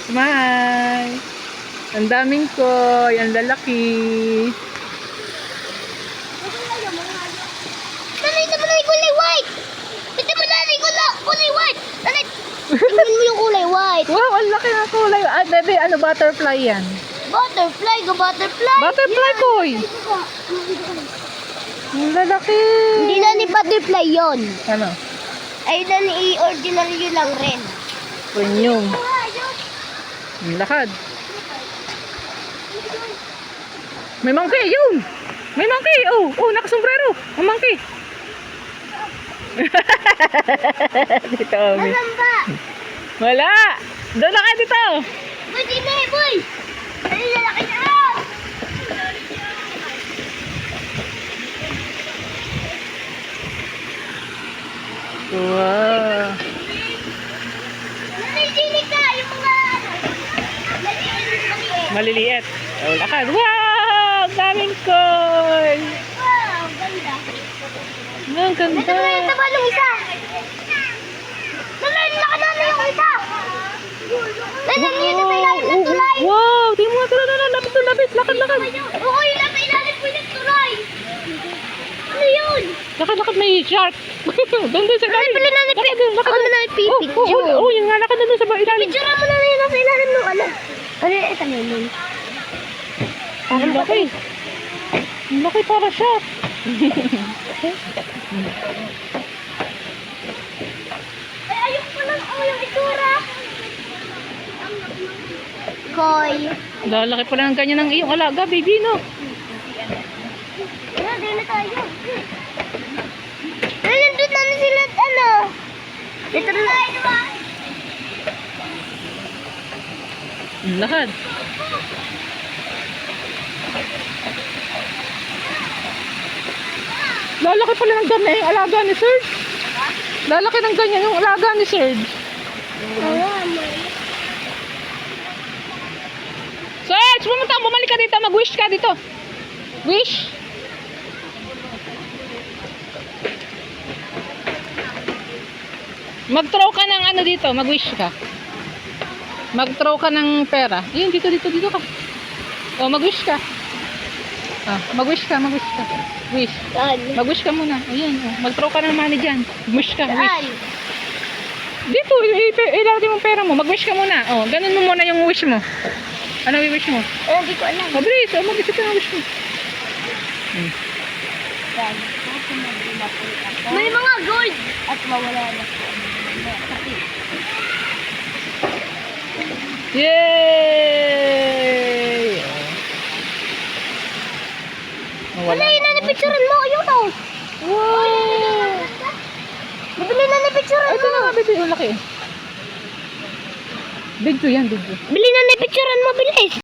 Smile. Ang daming koy. Ang lalaki. Nanay naman ay kulay white. Ito mo nanay kulay white. Nanay, tingnan mo yung kulay white. Wow, ang laki ng kulay. Ah, bebe, ano, butterfly yan. Butterfly, go butterfly. Butterfly koy. Ang lalaki. Hindi na ni butterfly yon. Ano? Ay na ni original yun lang rin. Premium. Ang lakad. May monkey, yun. May monkey. Oh, nakasombrero. Ang monkey. Dito, Omi. Alam ba? Wala. Doon na ka dito. Boy, di na boy. Ay, lalaki na. Wow. Nanay, dinig ka. Yung mga Maliliit. Oh, lakad. Wow! Daming koy. wow, ganda. Ang ganda. Ito ba nung isa? Nanay, laki na yung isa. Nanay, yun na ilalim ng tulay. Wow! Tingnan mo, lapit. Lakad. Oo, yun na ilalim po yung tulay. Ano yun? Lakad, may shark. Doon sa Ay, pala na ni Ako na pipicture. Oh, yung nga, lakad na doon sa ilalim. Picture mo na yun nasa ilalim ng ano. Ano yung ito yun? Ang laki. Ang laki para shark. Ay, ayun pa lang ako yung itsura. Koy. Lalaki pala ng ganyan ng iyong alaga, baby, no? Ano, din na tayo. Ay, nandun na sila, ano. Dito na tayo, diba? Lakad. Lalaki pala ng ganyan yung alaga ni Serge. Lalaki ng ganyan yung alaga ni Serge. Ayan. Serge, bumalik ka dito. Mag-wish ka dito. Wish. Mag-throw ka ng ano dito. Mag-wish ka. Mag-throw ka ng pera. Ayun, dito ka. Oh, mag-wish ka. Ah, mag-wish ka. Wish. Saan? Mag-wish ka muna. Ayan, oh. Mag-throw ka ng money dyan. Wish ka, Saan? wish. Dito, ilagay mo pera mo. Mag-wish ka muna. Oh, ganun mo muna yung wish mo. Ano wish mo? Hindi ko alam. Mabilis, oh, mag-isip ka ng wish mo. May mga gold. At mawala na. Yay! Wala yun na napicturean mo. Ayun o. Wow! Bibili na napicturean Ay, ito mo. na nga, baby. Yung laki. Big 2 yan, big 2. Bili na napicturean mo. Bilis.